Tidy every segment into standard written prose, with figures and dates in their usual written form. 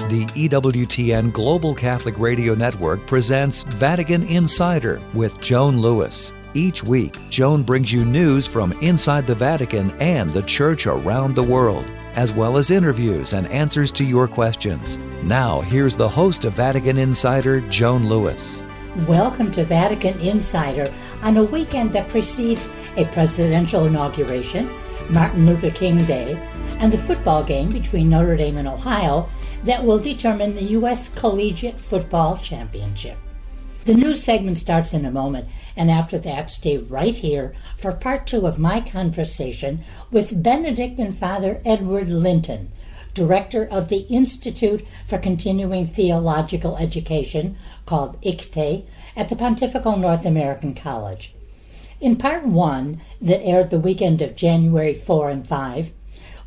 the EWTN Global Catholic Radio Network presents Vatican Insider with Joan Lewis. Each week, Joan brings you news from inside the Vatican and the Church around the world, as well as interviews and answers to your questions. Now, here's the host of Vatican Insider, Joan Lewis. Welcome to Vatican Insider on a weekend that precedes a presidential inauguration, Martin Luther King Day, and the football game between Notre Dame and Ohio that will determine the U.S. Collegiate Football Championship. The news segment starts in a moment, and after that, stay right here for part 2 of my conversation with Benedictine Fr. Edward Linton, director of the Institute for Continuing Theological Education, called ICTE, at the Pontifical North American College. In part 1, that aired the weekend of January 4 and 5,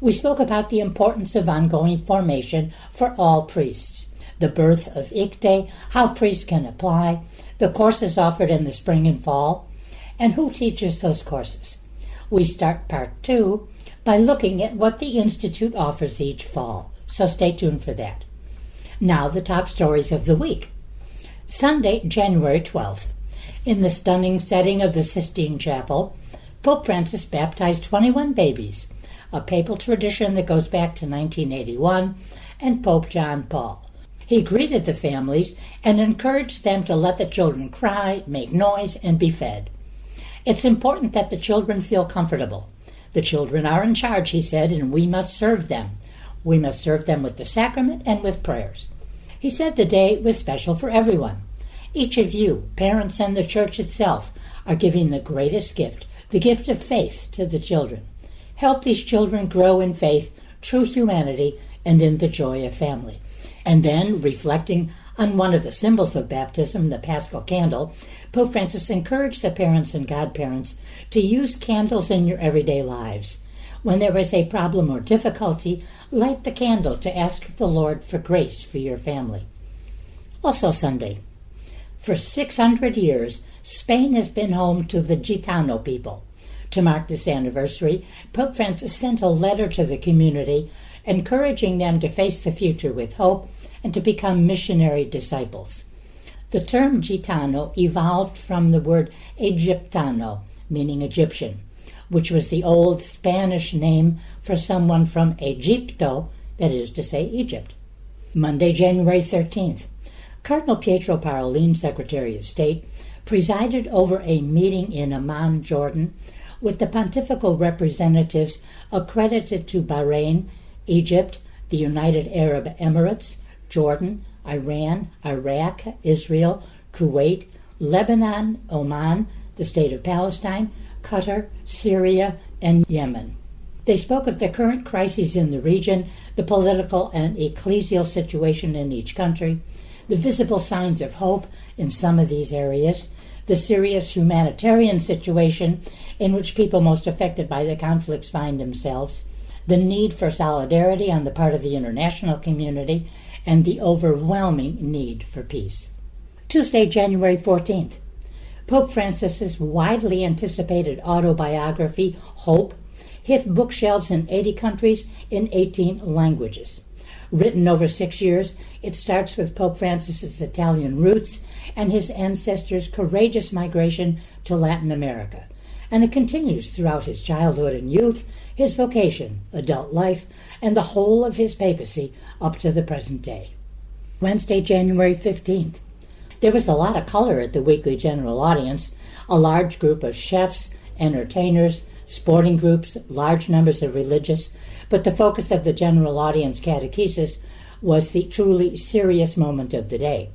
we spoke about the importance of ongoing formation for all priests, the birth of ICTE, how priests can apply, the courses offered in the spring and fall, and who teaches those courses. We start part 2 by looking at what the Institute offers each fall, so stay tuned for that. Now the top stories of the week. Sunday, January 12th. In the stunning setting of the Sistine Chapel, Pope Francis baptized 21 babies, a papal tradition that goes back to 1981, and Pope John Paul. He greeted the families and encouraged them to let the children cry, make noise, and be fed. It's important that the children feel comfortable. The children are in charge, he said, and we must serve them. We must serve them with the sacrament and with prayers. He said the day was special for everyone. Each of you, parents and the church itself, are giving the greatest gift, the gift of faith, to the children. Help these children grow in faith, true humanity, and in the joy of family. And then, reflecting on one of the symbols of baptism, the Paschal candle, Pope Francis encouraged the parents and godparents to use candles in your everyday lives. When there is a problem or difficulty, light the candle to ask the Lord for grace for your family. Also Sunday. For 600 years, Spain has been home to the Gitano people. To mark this anniversary, Pope Francis sent a letter to the community encouraging them to face the future with hope and to become missionary disciples. The term Gitano evolved from the word Egyptano, meaning Egyptian, which was the old Spanish name for someone from Egipto, that is to say, Egypt. Monday, January 13th. Cardinal Pietro Parolin, Secretary of State, presided over a meeting in Amman, Jordan, with the pontifical representatives accredited to Bahrain, Egypt, the United Arab Emirates, Jordan, Iran, Iraq, Israel, Kuwait, Lebanon, Oman, the State of Palestine, Qatar, Syria, and Yemen. They spoke of the current crises in the region, the political and ecclesial situation in each country, the visible signs of hope in some of these areas, the serious humanitarian situation in which people most affected by the conflicts find themselves, the need for solidarity on the part of the international community, and the overwhelming need for peace. Tuesday, January 14th. Pope Francis's widely anticipated autobiography, Hope, hit bookshelves in 80 countries in 18 languages. Written over 6 years, it starts with Pope Francis's Italian roots and his ancestors' courageous migration to Latin America, and it continues throughout his childhood and youth, his vocation, adult life, and the whole of his papacy up to the present day. Wednesday, January 15th. There was a lot of color at the weekly general audience, a large group of chefs, entertainers, sporting groups, large numbers of religious, but the focus of the general audience catechesis was the truly serious moment of the day.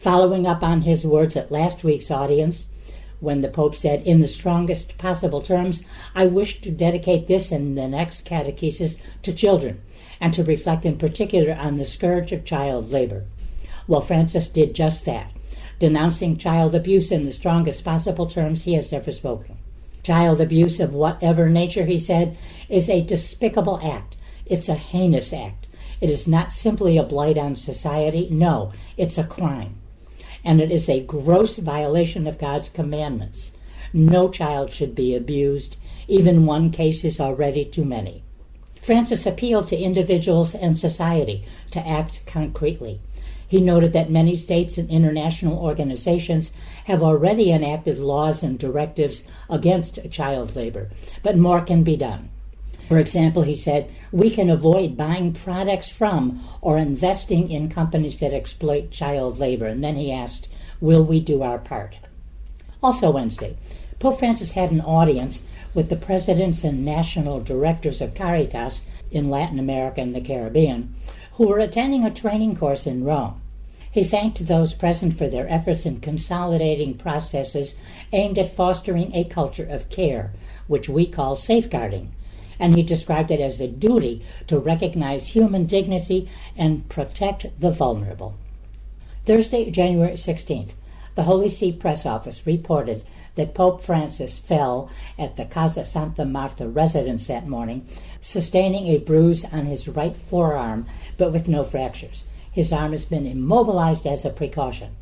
Following up on his words at last week's audience, when the Pope said, in the strongest possible terms, I wish to dedicate this and the next catechesis to children, and to reflect in particular on the scourge of child labor. Well, Francis did just that, denouncing child abuse in the strongest possible terms he has ever spoken. Child abuse of whatever nature, he said, is a despicable act. It's a heinous act. It is not simply a blight on society. No, it's a crime. And it is a gross violation of God's commandments. No child should be abused. Even one case is already too many. Francis appealed to individuals and society to act concretely. He noted that many states and international organizations have already enacted laws and directives against child labor, but more can be done. For example, he said, we can avoid buying products from or investing in companies that exploit child labor. And then he asked, will we do our part? Also Wednesday, Pope Francis had an audience with the presidents and national directors of Caritas in Latin America and the Caribbean, who were attending a training course in Rome. He thanked those present for their efforts in consolidating processes aimed at fostering a culture of care, which we call safeguarding, and he described it as a duty to recognize human dignity and protect the vulnerable. Thursday, January 16th, the Holy See Press Office reported that Pope Francis fell at the Casa Santa Marta residence that morning, sustaining a bruise on his right forearm, but with no fractures. His arm has been immobilized as a precaution.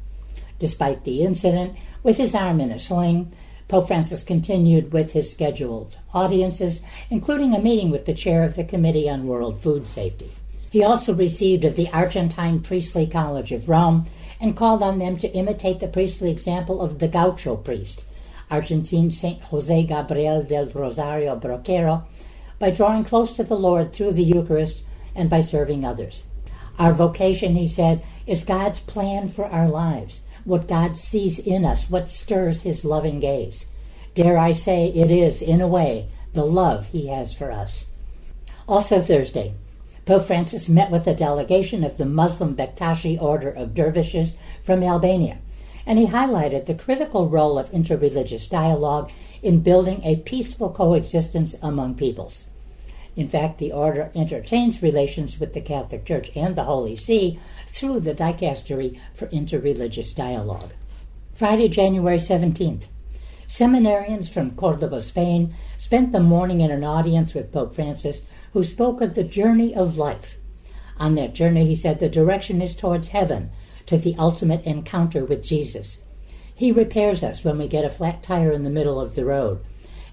Despite the incident, with his arm in a sling, Pope Francis continued with his scheduled audiences, including a meeting with the chair of the Committee on World Food Safety. He also received of the Argentine Priestly College of Rome and called on them to imitate the priestly example of the Gaucho priest, Argentine Saint Jose Gabriel del Rosario Broquero, by drawing close to the Lord through the Eucharist and by serving others. Our vocation, he said, is God's plan for our lives, what God sees in us, what stirs his loving gaze. Dare I say, it is, in a way, the love he has for us. Also Thursday, Pope Francis met with a delegation of the Muslim Bektashi Order of Dervishes from Albania, and he highlighted the critical role of interreligious dialogue in building a peaceful coexistence among peoples. In fact, the order entertains relations with the Catholic Church and the Holy See through the Dicastery for Interreligious Dialogue. Friday, January 17th, seminarians from Cordoba, Spain, spent the morning in an audience with Pope Francis, who spoke of the journey of life. On that journey, he said, the direction is towards heaven, to the ultimate encounter with Jesus. He repairs us when we get a flat tire in the middle of the road,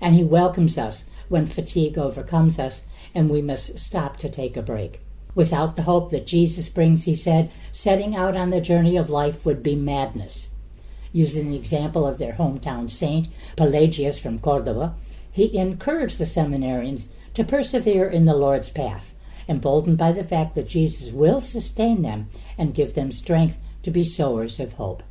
and he welcomes us when fatigue overcomes us and we must stop to take a break. Without the hope that Jesus brings, he said, setting out on the journey of life would be madness. Using the example of their hometown saint, Pelagius from Cordoba, he encouraged the seminarians to persevere in the Lord's path, emboldened by the fact that Jesus will sustain them and give them strength to be sowers of hope.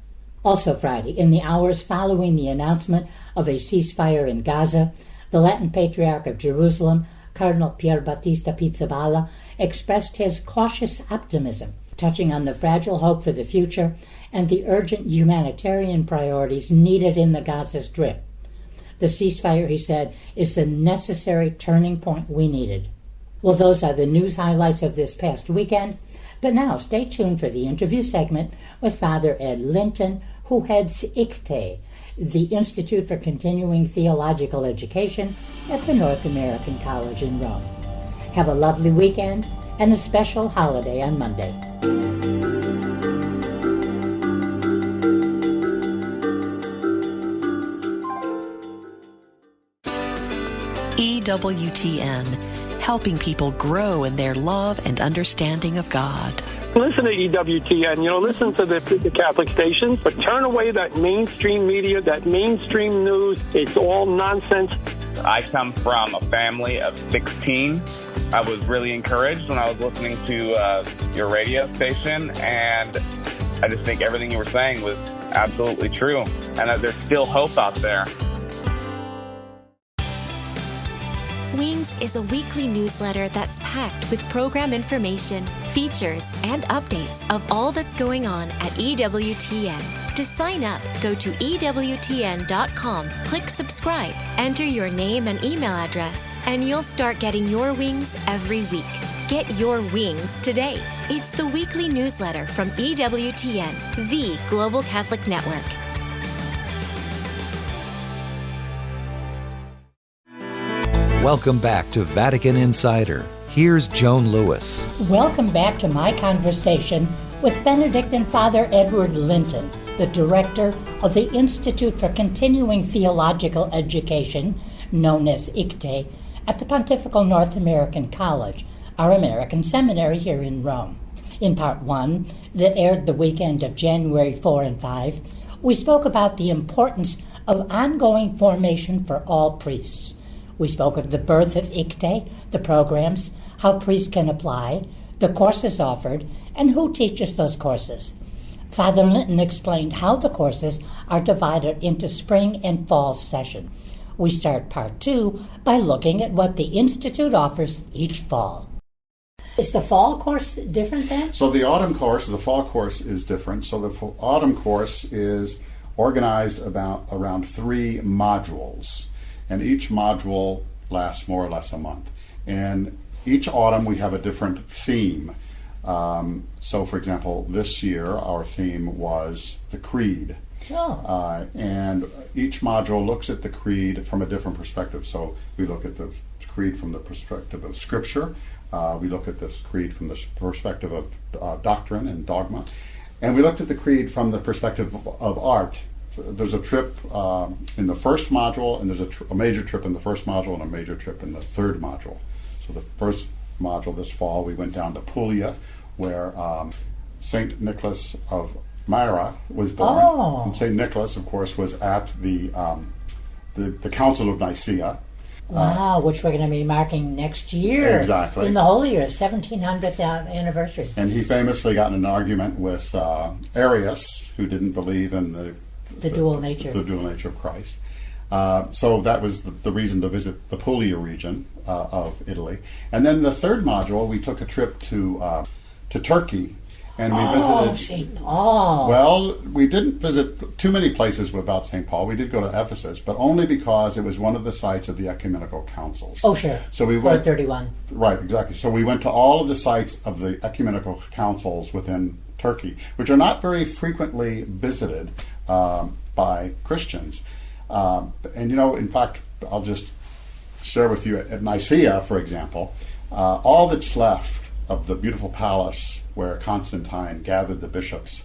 Also Friday, in the hours following the announcement of a ceasefire in Gaza, the Latin Patriarch of Jerusalem, Cardinal Pier Battista Pizzaballa, expressed his cautious optimism, touching on the fragile hope for the future and the urgent humanitarian priorities needed in the Gaza Strip. The ceasefire, he said, is the necessary turning point we needed. Well, those are the news highlights of this past weekend, but now stay tuned for the interview segment with Father Ed Linton, who heads ICTE, the Institute for Continuing Theological Education at the North American College in Rome. Have a lovely weekend and a special holiday on Monday. EWTN, helping people grow in their love and understanding of God. Listen to EWTN, listen to the Catholic stations, but turn away that mainstream media, that mainstream news. It's all nonsense. I come from a family of 16. I was really encouraged when I was listening to your radio station, and I just think everything you were saying was absolutely true, and that there's still hope out there. Wings is a weekly newsletter that's packed with program information, features, and updates of all that's going on at EWTN. To sign up, go to EWTN.com, click subscribe, enter your name and email address, and you'll start getting your wings every week. Get your wings today. It's the weekly newsletter from EWTN, the Global Catholic Network. Welcome back to Vatican Insider. Here's Joan Lewis. Welcome back to my conversation with Benedictine Father Edward Linton, the director of the Institute for Continuing Theological Education, known as ICTE, at the Pontifical North American College, our American seminary here in Rome. In Part 1, that aired the weekend of January 4 and 5, we spoke about the importance of ongoing formation for all priests. We spoke of the birth of ICTE, the programs, how priests can apply, the courses offered, and who teaches those courses. Father Linton explained how the courses are divided into spring and fall session. We start Part 2 by looking at what the Institute offers each fall. Is the fall course different then? So the autumn course, the fall course is different. So the autumn course is organized around 3 modules, and each module lasts more or less a month. And each autumn we have a different theme. So, for example, this year our theme was the Creed. Oh. And each module looks at the Creed from a different perspective. So we look at the Creed from the perspective of Scripture. We look at this Creed from the perspective of doctrine and dogma. And we looked at the Creed from the perspective of art. There's a trip in the first module, and there's a major trip in the first module and a major trip in the third module. So the first module this fall, we went down to Puglia, where St. Nicholas of Myra was born. Oh. And St. Nicholas, of course, was at the Council of Nicaea. Wow, which we're going to be marking next year. Exactly. In the Holy Year, 1700th anniversary. And he famously got in an argument with Arius, who didn't believe in the dual nature. The dual nature of Christ. So that was the reason to visit the Puglia region of Italy. And then the third module, we took a trip to Turkey, and we visited St. Paul. Well, we didn't visit too many places about St. Paul. We did go to Ephesus, but only because it was one of the sites of the ecumenical councils. Oh, sure. So we went 431. Right, exactly. So we went to all of the sites of the ecumenical councils within Turkey, which are not very frequently visited by Christians. And in fact, I'll just share with you at Nicaea, for example, all that's left of the beautiful palace where Constantine gathered the bishops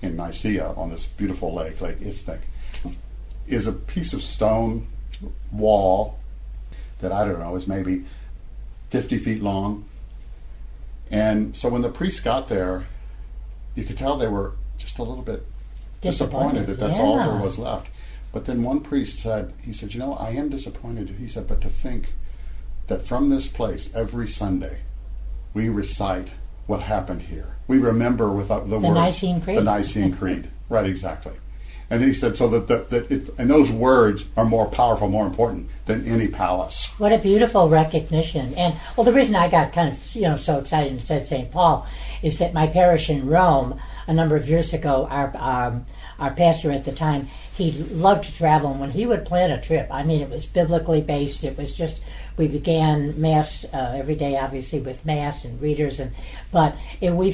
in Nicaea on this beautiful lake, Lake Isthmic, is a piece of stone wall that, I don't know, is maybe 50 feet long. And so when the priests got there, you could tell they were just a little bit disappointed that that's all there was left. But then one priest said, I am disappointed. He said, but to think that from this place every Sunday we recite what happened here. We remember with the words. Nicene Creed. The Nicene Creed. Right, exactly. And he said, so and those words are more powerful, more important than any palace. What a beautiful recognition. And, well, the reason I got kind of, so excited and said St. Paul is that my parish in Rome, a number of years ago, our pastor at the time, he loved to travel, and when he would plan a trip, it was biblically based. It was just, we began Mass every day, obviously, with Mass and readers, but we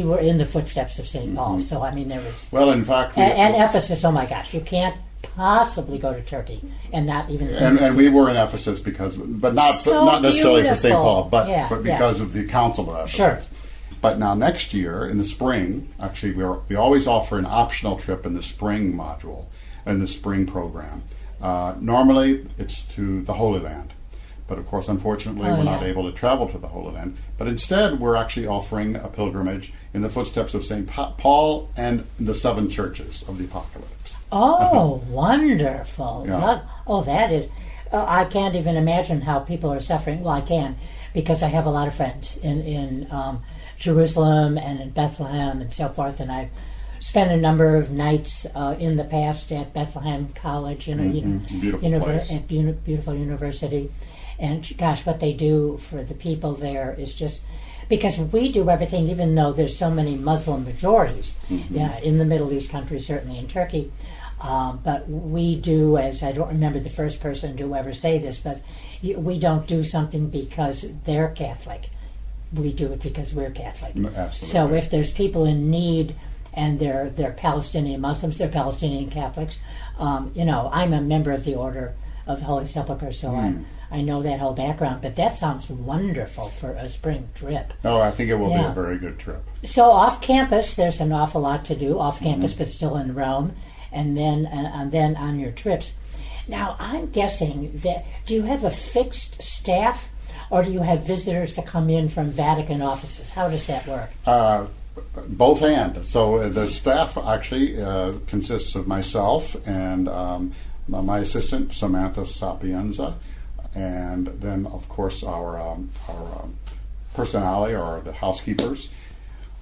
were in the footsteps of St. Paul. So, there was... Well, in fact... And Ephesus, oh my gosh, you can't possibly go to Turkey and not even... And we were in Ephesus but not necessarily for St. Paul, but because of the Council of Ephesus. Sure. But now next year, in the spring, actually we always offer an optional trip in the spring module, in the spring program. Normally it's to the Holy Land. But of course, unfortunately, we're not able to travel to the Holy Land. But instead, we're actually offering a pilgrimage in the footsteps of St. Paul and the 7 churches of the Apocalypse. Oh, wonderful. Yeah. That is... I can't even imagine how people are suffering. Well, I can, because I have a lot of friends in Jerusalem and in Bethlehem and so forth, and I've spent a number of nights in the past at Bethlehem College, beautiful university, and gosh, what they do for the people there is just, because we do everything, even though there's so many Muslim majorities in the Middle East countries, certainly in Turkey, but we do, as I don't remember the first person to ever say this, but we don't do something because they're Catholic. We do it because we're Catholic. Absolutely. So if there's people in need and they're Palestinian Muslims, they're Palestinian Catholics, I'm a member of the Order of the Holy Sepulchre, so I know that whole background. But that sounds wonderful for a spring trip. Oh, I think it will be a very good trip. So off campus, there's an awful lot to do. Off campus, but still in Rome, and then on your trips. Now, I'm guessing that, do you have a fixed staff, or do you have visitors that come in from Vatican offices? How does that work? Both and. So the staff actually consists of myself and my assistant, Samantha Sapienza, and then, of course, our personale, or the housekeepers,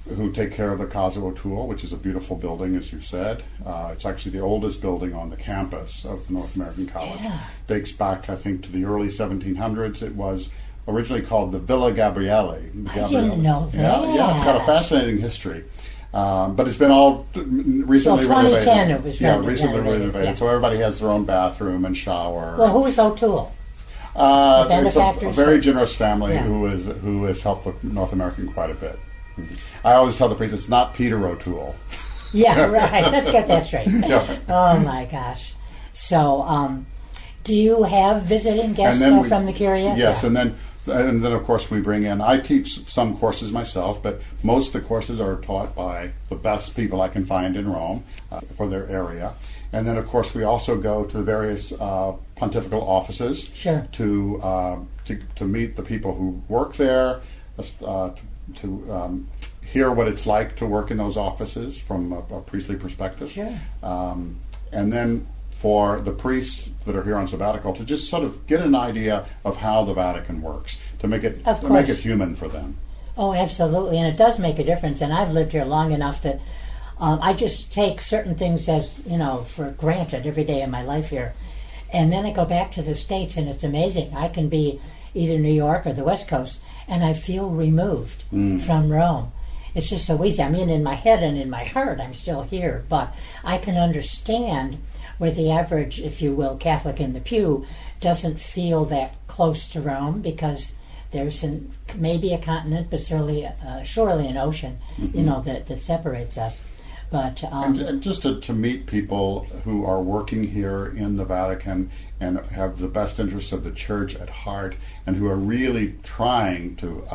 who take care of the Casa O'Toole, which is a beautiful building, as you said. It's actually the oldest building on the campus of the North American College. Yeah. Dates back, I think, to the early 1700s. It was originally called the Villa Gabriele. I didn't know that. Yeah, it's got a fascinating history. But it's been all recently renovated. 2010 it was recently renovated. renovated. Yeah. So everybody has their own bathroom and shower. Well, who's O'Toole? It's a very or- generous family Yeah. who has helped the North American quite a bit. I always tell the priests it's not Peter O'Toole. Yeah, right. Let's get that straight. Yeah. Oh my gosh. So, do you have visiting guests from the Curia? Yes, Yeah. and then of course we bring in. I teach some courses myself, but most of the courses are taught by the best people I can find in Rome for their area. And then of course we also go to the various pontifical offices. Sure. To meet the people who work there. To hear what it's like to work in those offices from a priestly perspective. Sure. And then for the priests that are here on sabbatical to just sort of get an idea of how the Vatican works, to make it human for them. Oh, absolutely, and it does make a difference. And I've lived here long enough that I just take certain things as, for granted every day of my life here. And then I go back to the States, and it's amazing. I can be either New York or the West Coast, and I feel removed from Rome. It's just so easy. I mean, in my head and in my heart, I'm still here, but I can understand where the average, if you will, Catholic in the pew doesn't feel that close to Rome, because there's maybe a continent, but surely an ocean, that separates us. But and just to meet people who are working here in the Vatican and have the best interests of the Church at heart, and who are really trying to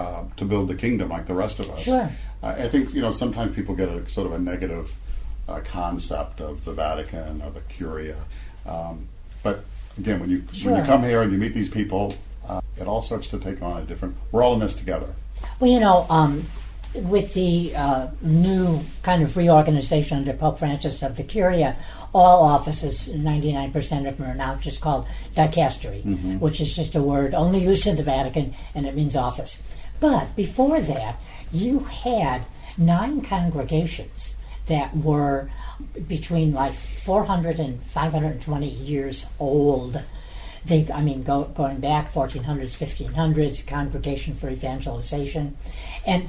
build the kingdom like the rest of us. Sure. I think sometimes people get a sort of a negative concept of the Vatican or the Curia, but again, when you come here and you meet these people, it all starts to take on a different. We're all in this together. Well, with the new kind of reorganization under Pope Francis of the Curia, all offices, 99% of them are now just called dicastery, which is just a word only used in the Vatican, and it means office. But before that, you had 9 congregations that were between 400 and 520 years old. Going back 1400s, 1500s, Congregation for Evangelization,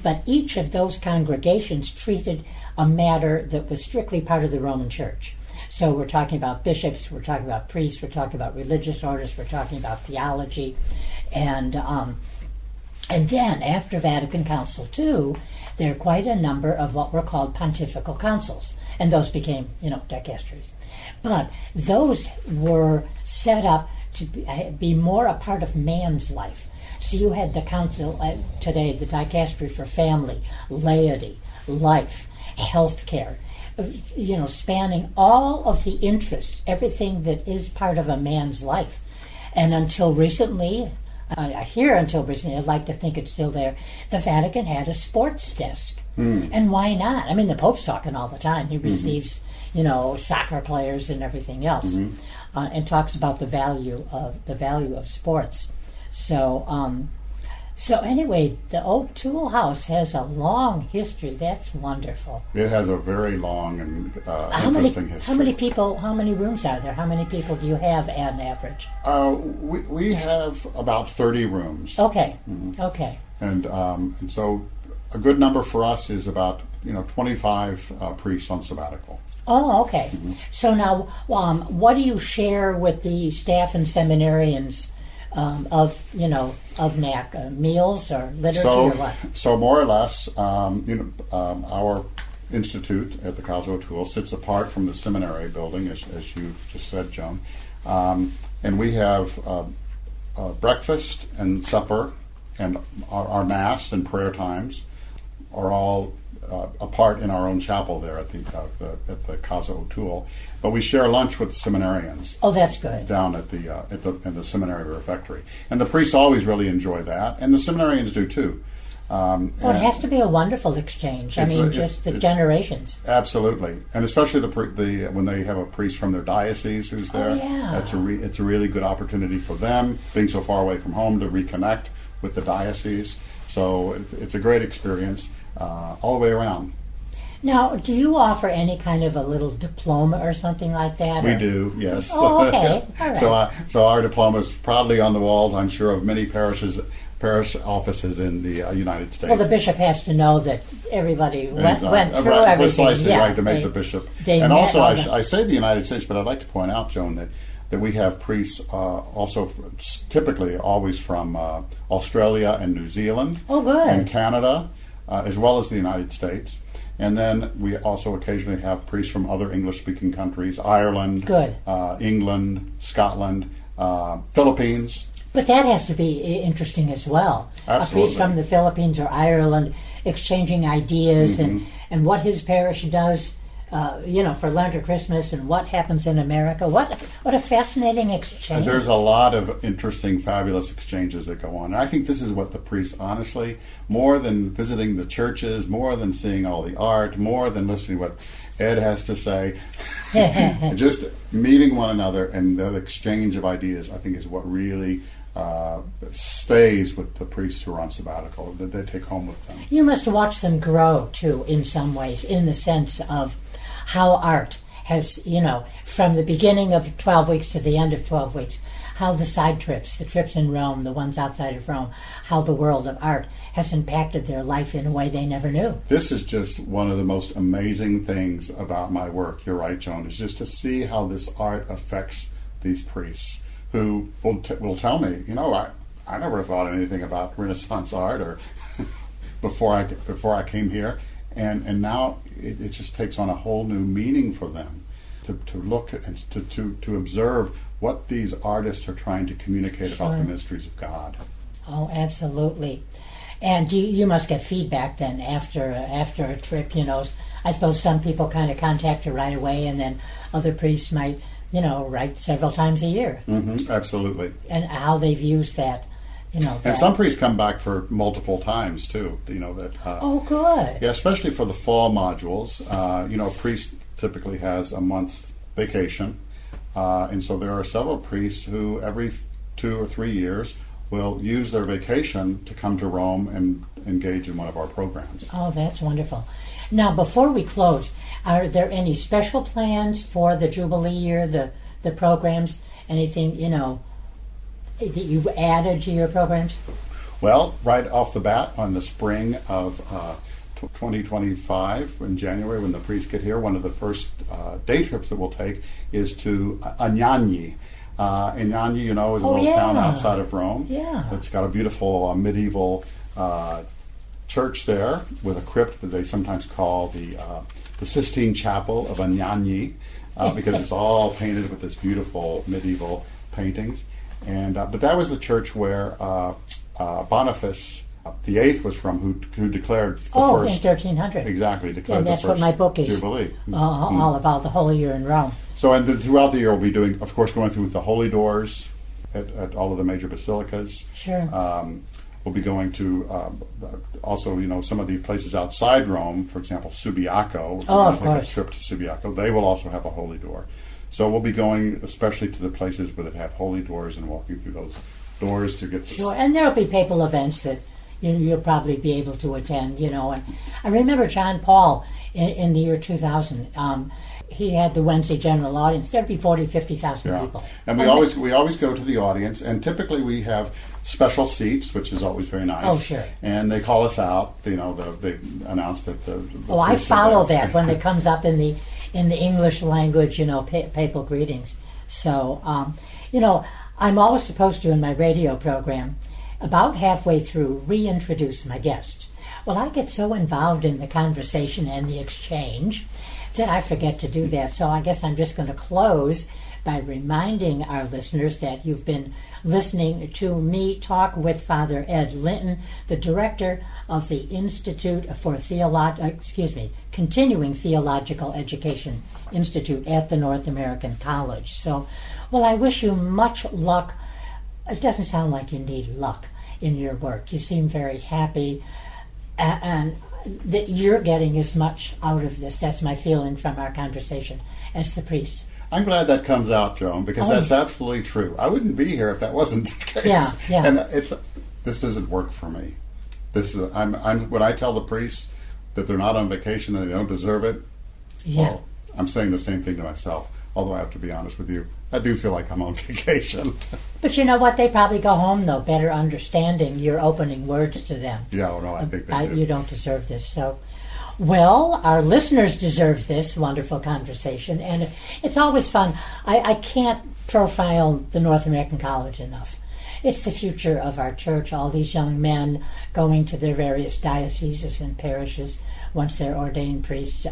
but each of those congregations treated a matter that was strictly part of the Roman Church. So we're talking about bishops, we're talking about priests, we're talking about religious orders, we're talking about theology, and then after Vatican Council II, there are quite a number of what were called pontifical councils, and those became, dicasteries. But those were set up to be more a part of man's life. So you had the council today, the dicastery for family, laity, life, healthcare, spanning all of the interests, everything that is part of a man's life. And until recently, I'd like to think it's still there, the Vatican had a sports desk. And why not? I mean, the Pope's talking all the time. He receives, soccer players and everything else. And talks about the value of sports. So anyway, the O'Toole House has a long history. That's wonderful. It has a very long and interesting history. How many rooms are there? How many people do you have on average? We have about 30 rooms. Okay. Okay. And so a good number for us is about 25 priests on sabbatical. Oh, okay. So now, what do you share with the staff and seminarians of NAC? Meals or liturgy or what? So more or less, our institute at the Casa O'Toole sits apart from the seminary building, as you just said, Joan. And we have breakfast and supper, and our Mass and prayer times are all apart in our own chapel there at the Casa O'Toole, but we share lunch with seminarians. Oh, that's good. Down at the seminary refectory, and the priests always really enjoy that, and the seminarians do too. Well, it has to be a wonderful exchange. I mean, just the generations. Absolutely, and especially when they have a priest from their diocese who's there. Oh, yeah. It's a really good opportunity for them, being so far away from home, to reconnect with the diocese. So it's a great experience all the way around. Now, do you offer any kind of a little diploma or something like that? We do, yes. Oh, okay. All right. So our diploma is proudly on the walls, I'm sure, of many parish offices in the United States. Well, the bishop has to know that everybody went through everything. Precisely, right, to make the bishop. And also, I say the United States, but I'd like to point out, Joan, that we have priests also typically always from Australia and New Zealand. Oh, good. And Canada, as well as the United States. And then we also occasionally have priests from other English-speaking countries, Ireland, England, Scotland, Philippines. But that has to be interesting as well. Absolutely. A priest from the Philippines or Ireland exchanging ideas and what his parish does, for Lent or Christmas, and what happens in America. What a fascinating exchange. There's a lot of interesting, fabulous exchanges that go on. And I think this is what the priests, honestly, more than visiting the churches, more than seeing all the art, more than listening to what Ed has to say, just meeting one another and the exchange of ideas, I think, is what really stays with the priests who are on sabbatical, that they take home with them. You must watch them grow, too, in some ways, in the sense of how art has, from the beginning of 12 weeks to the end of 12 weeks, how the side trips, the trips in Rome, the ones outside of Rome, how the world of art has impacted their life in a way they never knew. This is just one of the most amazing things about my work, you're right, Joan, is just to see how this art affects these priests who will tell me, I never thought anything about Renaissance art or before I came here, and now it just takes on a whole new meaning for them to look at and to observe what these artists are trying to communicate about the mysteries of God. Oh, absolutely. And you must get feedback then after a trip. I suppose some people kind of contact you right away, and then other priests might, write several times a year. Mm-hmm, absolutely. And how they've used that. And some priests come back for multiple times too. Oh, good. Yeah, especially for the fall modules. A priest typically has a month's vacation, and so there are several priests who every 2 or 3 years will use their vacation to come to Rome and engage in one of our programs. Oh, that's wonderful. Now, before we close, are there any special plans for the Jubilee year, the programs, anything, that you've added to your programs? Well, right off the bat, on the spring of 2025, in January, when the priests get here, one of the first day trips that we'll take is to Anagni. Anagni, is a little town outside of Rome. Yeah. It's got a beautiful medieval church there with a crypt that they sometimes call the Sistine Chapel of Anagni, because it's all painted with this beautiful medieval paintings. And but that was the church where Boniface VIII was from, who declared the first. In 1300. Exactly, declared the first. That's what my book is. Jubilee. All about the Holy Year in Rome. So, and then throughout the year, we'll be doing, of course, going through the holy doors at all of the major basilicas. Sure. We'll be going to also, some of the places outside Rome, for example, Subiaco. Of course. A trip to Subiaco. They will also have a holy door. So we'll be going especially to the places where they have holy doors and walking through those doors to get this. Sure, and there will be papal events that you'll probably be able to attend, And I remember John Paul in the year 2000. He had the Wednesday general audience. There'd be 50,000 people. And we always go to the audience, and typically we have special seats, which is always very nice. Oh, sure. And they call us out. They announce that the I follow that when it comes up in the English language, papal greetings. So, I'm always supposed to, in my radio program, about halfway through, reintroduce my guest. Well, I get so involved in the conversation and the exchange that I forget to do that. So I guess I'm just going to close by reminding our listeners that you've been listening to me talk with Father Ed Linton, the director of the Institute for Continuing Theological Education Institute at the North American College. So, well, I wish you much luck. It doesn't sound like you need luck in your work. You seem very happy, and that you're getting as much out of this, that's my feeling from our conversation, as the priest. I'm glad that comes out, Joan, because that's absolutely true. I wouldn't be here if that wasn't the case. Yeah. And this isn't work for me. When I tell the priests that they're not on vacation and they don't deserve it, well, I'm saying the same thing to myself. Although I have to be honest with you, I do feel like I'm on vacation. But you know what? They probably go home, though, better understanding your opening words to them. Yeah, well, no, I think they do. You don't deserve this. So, well, our listeners deserve this wonderful conversation. And it's always fun. I can't profile the North American College enough. It's the future of our church, all these young men going to their various dioceses and parishes once they're ordained priests.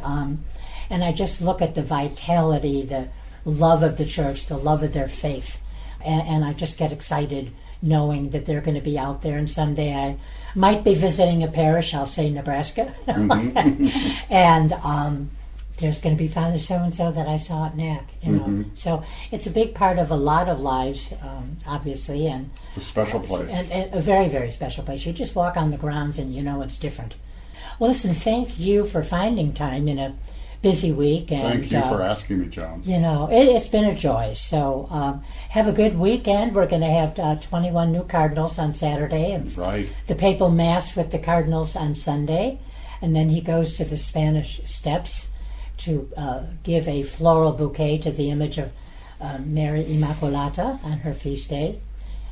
And I just look at the vitality, the love of the church, the love of their faith. And I just get excited knowing that they're going to be out there. And someday I might be visiting a parish, I'll say Nebraska. And there's going to be Father so-and-so that I saw at NAC. So it's a big part of a lot of lives, obviously. And it's a special place. And a very, very special place. You just walk on the grounds and you know it's different. Well, listen, thank you for finding time in a busy week. And, thank you for asking me, Joan. It's been a joy. So have a good weekend. We're going to have 21 new cardinals on Saturday. And right. The papal mass with the cardinals on Sunday. And then he goes to the Spanish Steps to give a floral bouquet to the image of Mary Immaculata on her feast day.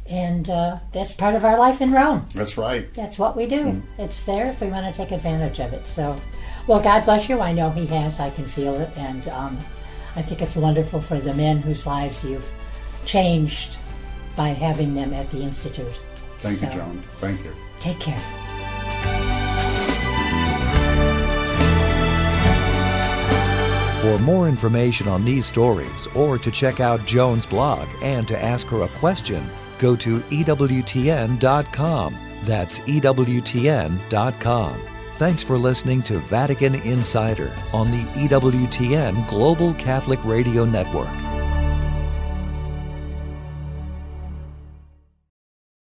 And that's part of our life in Rome. That's right. That's what we do. It's there if we want to take advantage of it. So, well, God bless you. I know he has. I can feel it. And I think it's wonderful for the men whose lives you've changed by having them at the Institute. Thank you, Joan. Thank you. Take care. For more information on these stories or to check out Joan's blog and to ask her a question, go to EWTN.com. That's EWTN.com. Thanks for listening to Vatican Insider on the EWTN Global Catholic Radio Network.